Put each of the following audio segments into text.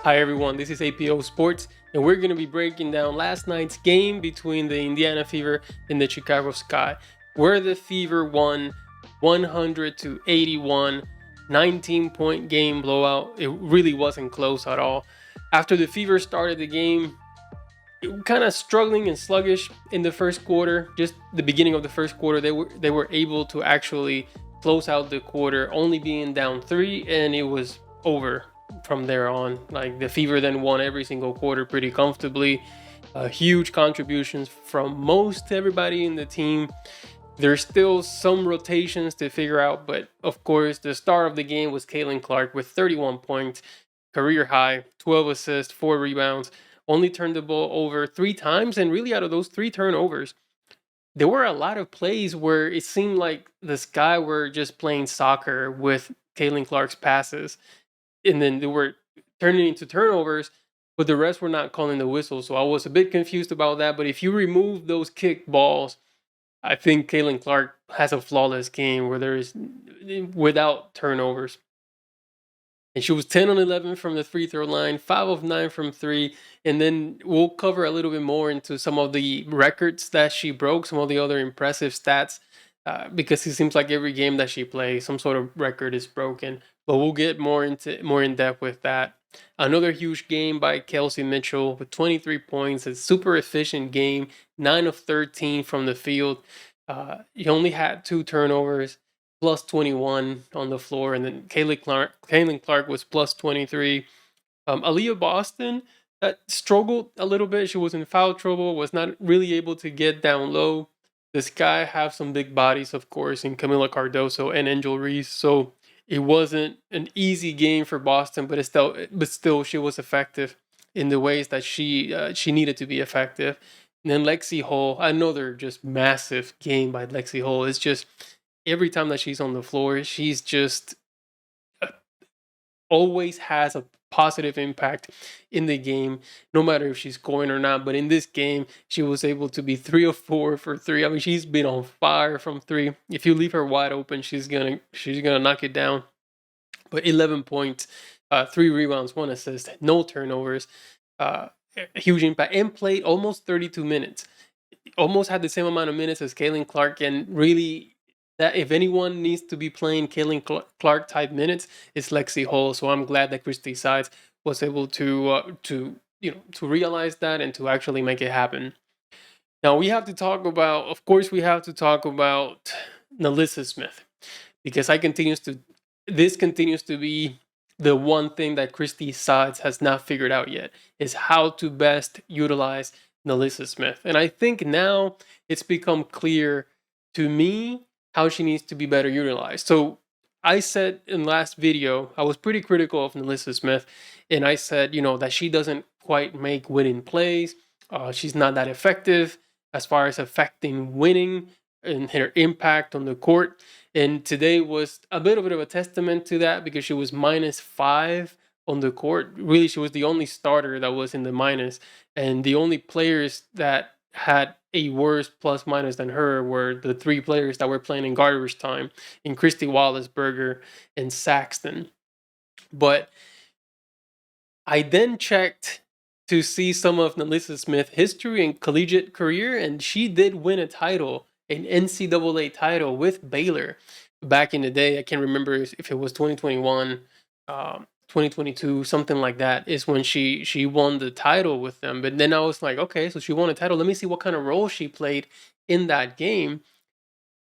Hi everyone, this is APO Sports, and we're going to be breaking down last night's game between the Indiana Fever and the Chicago Sky, where the Fever won 100 to 81, 19-point game blowout. It really wasn't close at all. After the Fever started the game, kind of struggling and sluggish in the first quarter, just the beginning of the first quarter, they were able to actually close out the quarter, only being down 3, and it was over from there on. Like the Fever then won every single quarter pretty comfortably. Huge contributions from most everybody in the team. There's still some rotations to figure out, but of course, the star of the game was Caitlin Clark with 31 points, career high, 12 assists, 4 rebounds, only turned the ball over 3 times. And really, out of those 3 turnovers, there were a lot of plays where it seemed like the Sky were just playing soccer with Caitlin Clark's passes. And then they were turning into turnovers, but the refs were not calling the whistle. So I was a bit confused about that. But if you remove those kick balls, I think Caitlin Clark has a flawless game where there is without turnovers. And she was 10 on 11 from the free throw line, 5 of 9 from 3. And then we'll cover a little bit more into some of the records that she broke, some of the other impressive stats, because it seems like every game that she plays, some sort of record is broken. But we'll get more in depth with that. Another huge game by Kelsey Mitchell with 23 points, a super efficient game, 9 of 13 from the field. He only had 2 turnovers, plus 21 on the floor, and then Caitlin Clark was plus 23. Aaliyah Boston struggled a little bit. She was in foul trouble, was not really able to get down low. This guy have some big bodies, of course, in Camila Cardoso and Angel Reese, so it wasn't an easy game for Boston, but still, she was effective in the ways that she needed to be effective. And then Lexi Hall, another just massive game by Lexi Hall. It's just every time that she's on the floor, she's just uh, always has a positive impact in the game, no matter if she's scoring or not. But in this game, she was able to be 3 of 4 for 3. I mean, she's been on fire from 3. If you leave her wide open, she's gonna knock it down. But 11 points, 3 rebounds, 1 assist, no turnovers, huge impact, and played almost 32 minutes. Almost had the same amount of minutes as Caitlin Clark, and really, that if anyone needs to be playing Caitlin Clark type minutes, it's Lexi Hall. So I'm glad that Christy Sides was able to realize that and to actually make it happen. Now we have to talk about, of course, we have to talk about Nalissa Smith, because this continues to be the one thing that Christy Sides has not figured out yet, is how to best utilize Nalissa Smith. And I think now it's become clear to me how she needs to be better utilized. So I said in last video, I was pretty critical of Nalissa Smith, and I said, that she doesn't quite make winning plays. She's not that effective as far as affecting winning and her impact on the court. And today was a bit of a testament to that, because she was -5 on the court. Really, she was the only starter that was in the minus, and the only players that had a worse plus minus than her were the 3 players that were playing in garbage time, in Christy Wallace, Berger, and Saxton. But I then checked to see some of Nalissa Smith's history and collegiate career, and she did win a title, an NCAA title with Baylor back in the day. I can't remember if it was 2021, 2022, something like that, is when she won the title with them. But then I was like, okay, so she won a title. Let me see what kind of role she played in that game.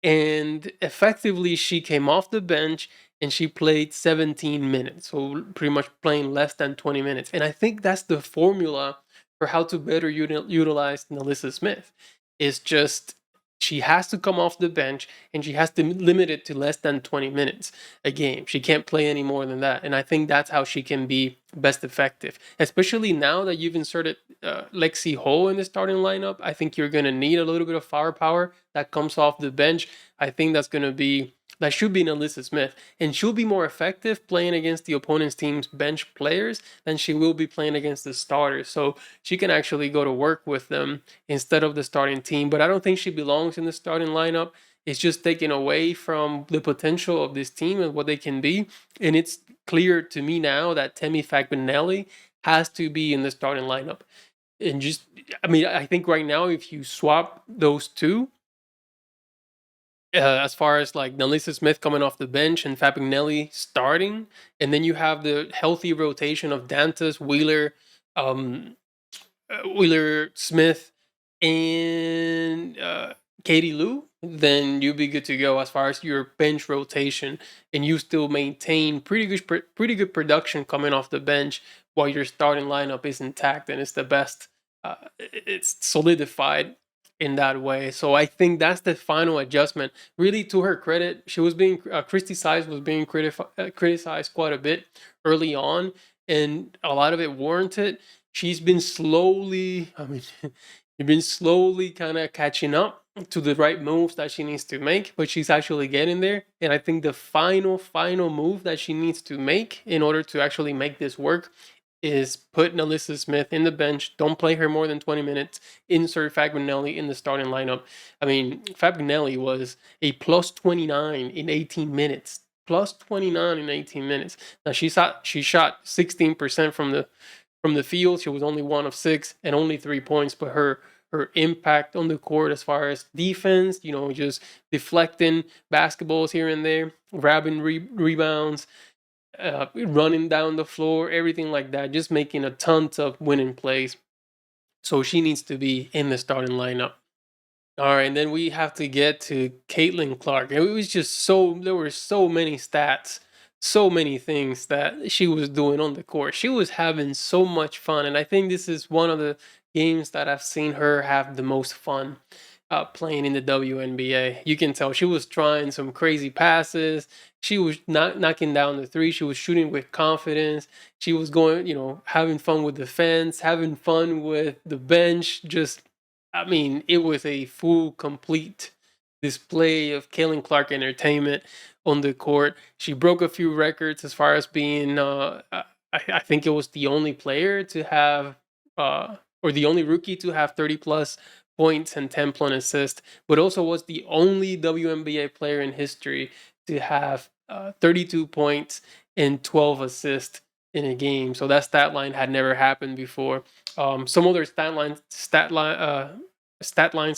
And effectively, she came off the bench and she played 17 minutes, so pretty much playing less than 20 minutes. And I think that's the formula for how to better utilize Nalissa Smith. Is just she has to come off the bench and she has to limit it to less than 20 minutes a game. She can't play any more than that. And I think that's how she can be best effective, especially now that you've inserted Lexi Hall in the starting lineup. I think you're going to need a little bit of firepower that comes off the bench. I think that should be Nalissa Smith, and she'll be more effective playing against the opponent's team's bench players than she will be playing against the starters. So she can actually go to work with them instead of the starting team. But I don't think she belongs in the starting lineup. It's just taken away from the potential of this team and what they can be. And it's clear to me now that Temi Fagbinelli has to be in the starting lineup. And just, I mean, I think right now, if you swap those two, as far as like Nelissa Smith coming off the bench and Fabignelli starting, and then you have the healthy rotation of Dantas, um, Wheeler Smith, and Katie Lou, then you'll be good to go as far as your bench rotation, and you still maintain pretty good production coming off the bench while your starting lineup is intact and it's the best. It's solidified in that way. So I think that's the final adjustment. Really, to her credit, she was being Christy Size was being criticized quite a bit early on, and a lot of it warranted. She's been slowly, I mean, you've been slowly kind of catching up to the right moves that she needs to make, but she's actually getting there. And I think the final move that she needs to make in order to actually make this work is put Nelissa Smith in the bench. Don't play her more than 20 minutes. Insert Fagbinelli in the starting lineup. I mean, Fagbinelli was a plus 29 in 18 minutes. Plus 29 in 18 minutes. Now she shot 16% from the field. She was only 1 of 6 and only 3 points, but her impact on the court as far as defense, just deflecting basketballs here and there, grabbing rebounds, running down the floor, everything like that, just making a ton of winning plays. So she needs to be in the starting lineup. All right, and then we have to get to Caitlin Clark. It was just there were so many stats, so many things that she was doing on the court. She was having so much fun, and I think this is one of the games that I've seen her have the most fun playing in the WNBA. You can tell she was trying some crazy passes. She was not knocking down the three. She was shooting with confidence. She was going, having fun with the fence, having fun with the bench, just I mean, it was a full, complete display of Caitlin Clark entertainment on the court. She broke a few records as far as being, I think it was the only player to have, or the only rookie to have 30 plus points and 10 plus assists, but also was the only WNBA player in history to have 32 points and 12 assists in a game. So that stat line had never happened before. Some other stat lines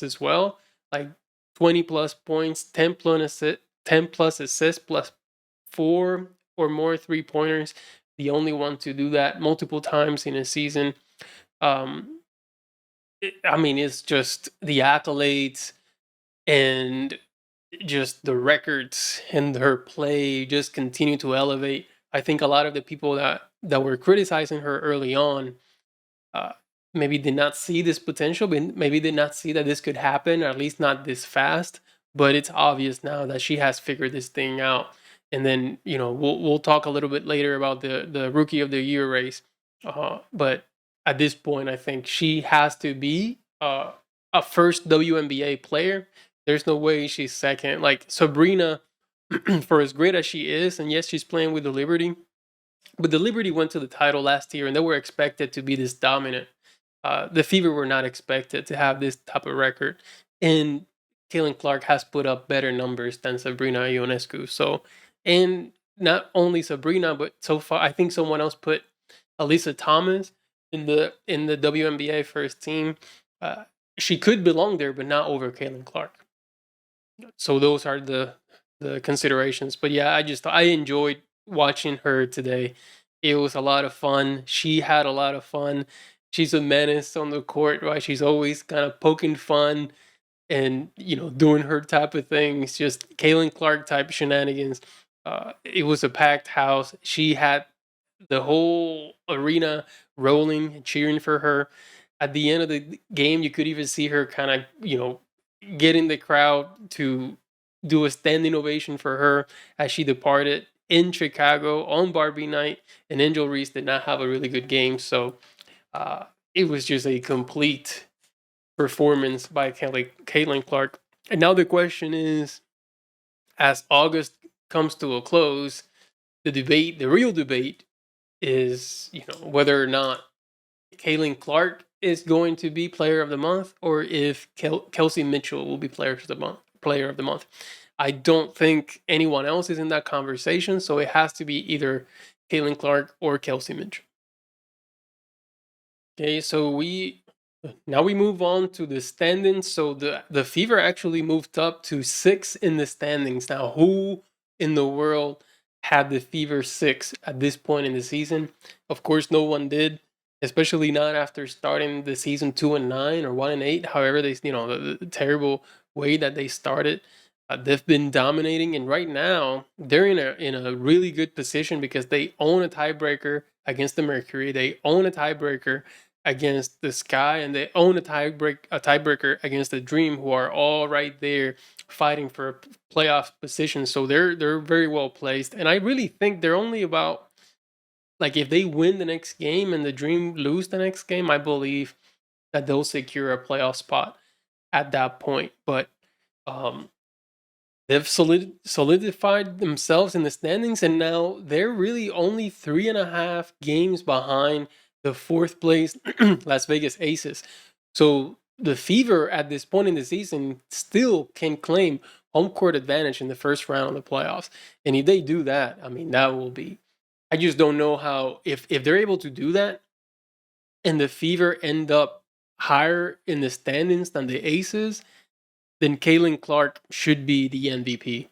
as well, like 20 plus points, 10 plus assists, plus 4 or more 3 pointers. The only one to do that multiple times in a season. Um, I mean, it's just the accolades and just the records and her play just continue to elevate. I think a lot of the people that were criticizing her early on uh, maybe did not see this potential, but maybe did not see that this could happen, or at least not this fast. But it's obvious now that she has figured this thing out. And then we'll talk a little bit later about the rookie of the year race. But at this point, I think she has to be a first WNBA player. There's no way she's second. Like Sabrina, for as great as she is, and yes, she's playing with the Liberty, but the Liberty went to the title last year, and they were expected to be this dominant. The Fever were not expected to have this type of record, and Caitlin Clark has put up better numbers than Sabrina Ionescu. So, and not only Sabrina, but so far I think someone else put Elisa Thomas in the WNBA first team. She could belong there, but not over Caitlin Clark. So those are the considerations. But yeah, I enjoyed watching her today. It was a lot of fun. She had a lot of fun. She's a menace on the court, right? She's always kind of poking fun and doing her type of things, just Caitlin Clark type shenanigans. It was a packed house. She had the whole arena rolling and cheering for her. At the end of the game, you could even see her kind of getting the crowd to do a standing ovation for her as she departed in Chicago on Barbie night. And Angel Reese did not have a really good game, so it was just a complete performance by Caitlin Clark. And now the question is, as August comes to a close, the real debate is, whether or not Caitlin Clark is going to be Player of the Month, or if Kelsey Mitchell will be Player of the Month. I don't think anyone else is in that conversation, so it has to be either Caitlin Clark or Kelsey Mitchell. Okay, so we move on to the standings. So the Fever actually moved up to 6 in the standings. Now, who in the world had the Fever 6 at this point in the season? Of course, no one did, especially not after starting the season 2-9 or 1-8. However, they the terrible way that they started. They've been dominating, and right now they're in a really good position because they own a tiebreaker against the Mercury. They own a tiebreaker against the Sky, and they own a tiebreaker against the Dream, who are all right there fighting for a playoff position. So they're very well placed, and I really think they're only about, like, if they win the next game and the Dream lose the next game, I believe that they'll secure a playoff spot at that point. But um, they've solidified themselves in the standings, and now they're really only 3.5 games behind the fourth place Las Vegas Aces. So the Fever at this point in the season still can claim home court advantage in the first round of the playoffs. And if they do that, I mean, that will be. I just don't know how, if they're able to do that and the Fever end up higher in the standings than the Aces, then Kalen Clark should be the MVP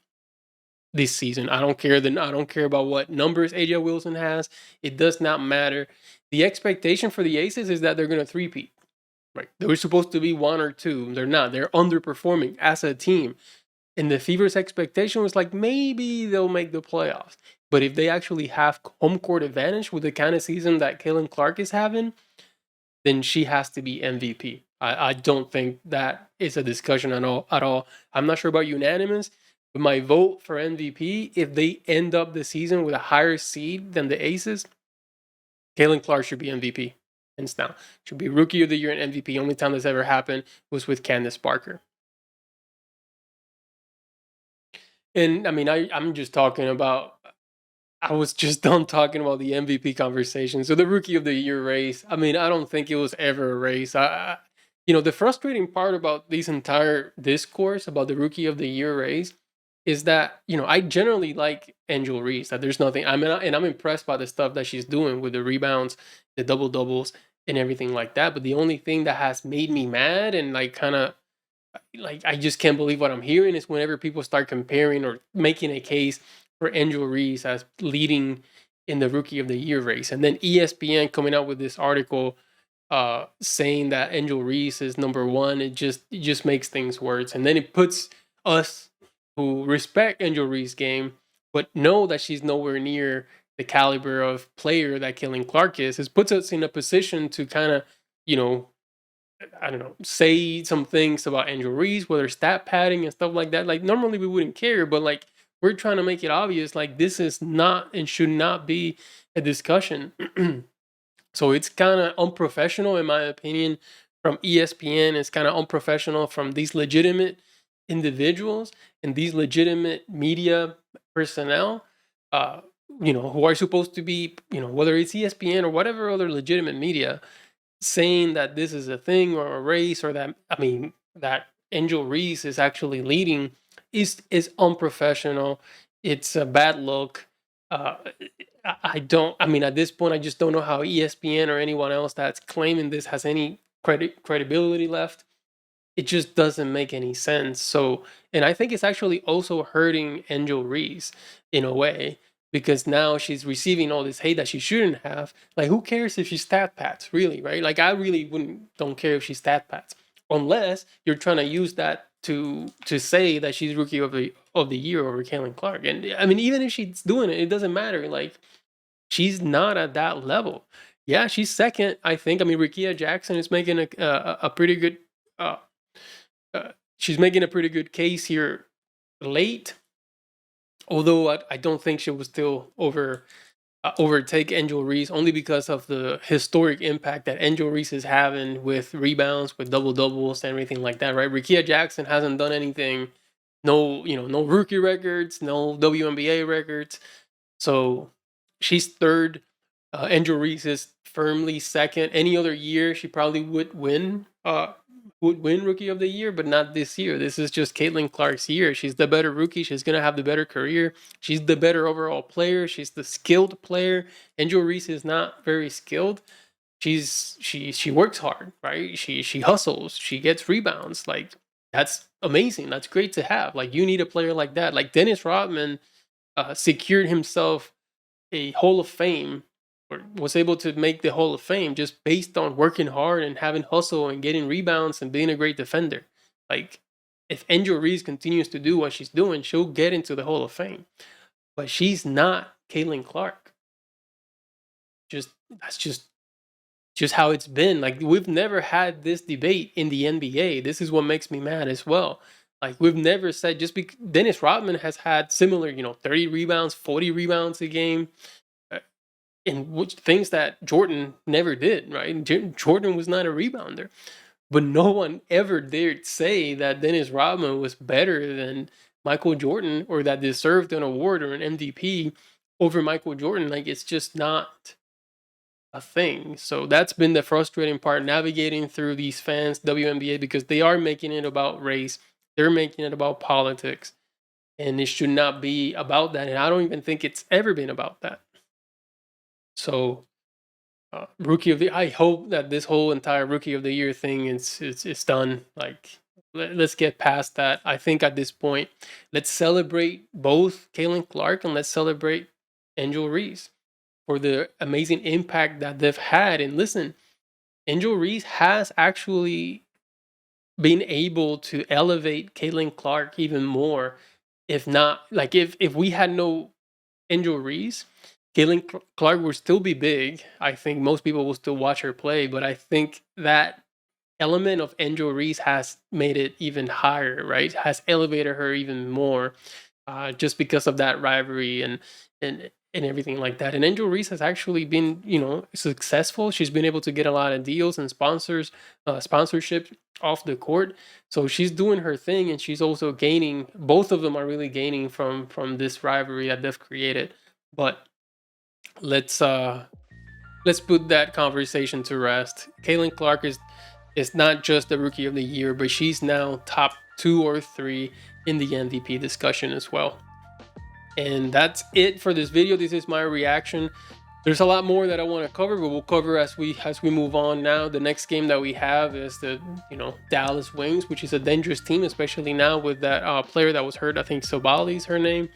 this season. I don't care about what numbers AJ Wilson has. It does not matter. The expectation for the Aces is that they're going to three-peat. Right? They were supposed to be one or two. They're not. They're underperforming as a team. And the Fever's expectation was like, maybe they'll make the playoffs. But if they actually have home court advantage with the kind of season that Kalen Clark is having, then she has to be MVP. I don't think that is a discussion at all. I'm not sure about unanimous, but my vote for MVP, if they end up the season with a higher seed than the Aces, Kalen Clark should be MVP. Hands down. Should be Rookie of the Year and MVP. Only time this ever happened was with Candace Parker. And I mean, I'm just talking about. I was just done talking about the MVP conversation. So the Rookie of the Year race. I mean, I don't think it was ever a race. The frustrating part about this entire discourse about the Rookie of the Year race is that I generally like Angel Reese. That there's nothing. I mean, and I'm impressed by the stuff that she's doing with the rebounds, the double doubles, and everything like that. But the only thing that has made me mad and like kind of like I just can't believe what I'm hearing is whenever people start comparing or making a case for Angel Reese as leading in the Rookie of the Year race, and then ESPN coming out with this article saying that Angel Reese is number one. It just makes things worse, and then it puts us who respect Angel Reese's game but know that she's nowhere near the caliber of player that Kellen Clark is. It puts us in a position to kind of you know I don't know, say some things about Angel Reese, whether stat padding and stuff like that. Like normally we wouldn't care, but like we're trying to make it obvious, like this is not and should not be a discussion. So it's kind of unprofessional, in my opinion, from ESPN. It's kind of unprofessional from these legitimate individuals and these legitimate media personnel, uh, who are supposed to be, whether it's ESPN or whatever other legitimate media, saying that this is a thing or a race, or that that Angel Reese is actually leading is unprofessional. It's a bad look. Uh, I don't. I mean, at this point, I just don't know how ESPN or anyone else that's claiming this has any credibility left. It just doesn't make any sense. So, and I think it's actually also hurting Angel Reese in a way because now she's receiving all this hate that she shouldn't have. Like, who cares if she stat pads, really, right? Like, I really don't care if she stat pads, unless you're trying to use that to say that she's Rookie of the Year over Caitlin Clark. And I mean, even if she's doing it, it doesn't matter. Like, she's not at that level. Yeah, she's second, I think. I mean, Rikia Jackson is making a pretty good. Uh, she's making a pretty good case here late, although I don't think she will still overtake Angel Reese only because of the historic impact that Angel Reese is having with rebounds, with double doubles, and everything like that. Right? Rikia Jackson hasn't done anything. No, no rookie records, no WNBA records. So she's third. Angel Reese is firmly second. Any other year, she probably would win. Rookie of the Year, but not this year. This is just Caitlin Clark's year. She's the better rookie. She's gonna have the better career. She's the better overall player. She's the skilled player. Angel Reese is not very skilled. she works hard, right? She hustles, she gets rebounds. Like, that's amazing. That's great to have. Like, you need a player like that. Like, Dennis Rodman secured himself a Hall of Fame, or was able to make the Hall of Fame just based on working hard and having hustle and getting rebounds and being a great defender. Like, if Angel Reese continues to do what she's doing, she'll get into the Hall of Fame. But she's not Caitlin Clark. Just that's just how it's been. Like, we've never had this debate in the NBA. This is what makes me mad as well. Like, we've never said, just because Dennis Rodman has had similar, 30 rebounds, 40 rebounds a game, in which things that Jordan never did, right? Jordan was not a rebounder, but no one ever dared say that Dennis Rodman was better than Michael Jordan, or that deserved an award or an MVP over Michael Jordan. Like, it's just not a thing. So that's been the frustrating part, navigating through these fans, WNBA, because they are making it about race, they're making it about politics, and it should not be about that. And I don't even think it's ever been about that. So, rookie of the, I hope that this whole entire rookie of the year thing is done. Like, let's get past that. I think at this point, let's celebrate both Caitlin Clark and let's celebrate Angel Reese for the amazing impact that they've had. And listen, Angel Reese has actually been able to elevate Caitlin Clark even more. If not, like, if we had no Angel Reese, Caitlin Clark would still be big. I think most people will still watch her play, but I think that element of Angel Reese has made it even higher, right? Has elevated her even more, just because of that rivalry and everything like that. And Angel Reese has actually been, successful. She's been able to get a lot of deals and sponsorship off the court. So she's doing her thing, and she's also gaining. Both of them are really gaining from this rivalry that they've created. But let's put that conversation to rest. Caitlin Clark is not just the rookie of the year, but she's now top 2 or 3 in the MVP discussion as well. And that's it for this video. This is my reaction. There's a lot more that I want to cover, but we'll cover as we move on. Now, the next game that we have is the Dallas Wings, which is a dangerous team, especially now with that player that was hurt. I think Sobali's her name.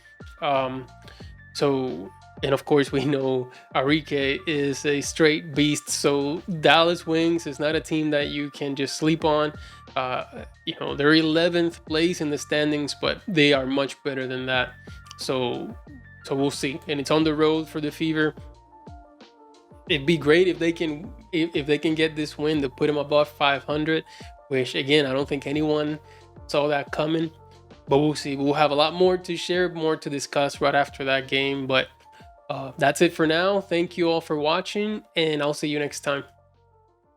And of course, we know Arike is a straight beast. So Dallas Wings is not a team that you can just sleep on. They're 11th place in the standings, but they are much better than that. So we'll see. And it's on the road for the Fever. It'd be great if they can get this win to put them above 500, which, again, I don't think anyone saw that coming. But we'll see. We'll have a lot more to share, more to discuss right after that game. But that's it for now. Thank you all for watching, and I'll see you next time.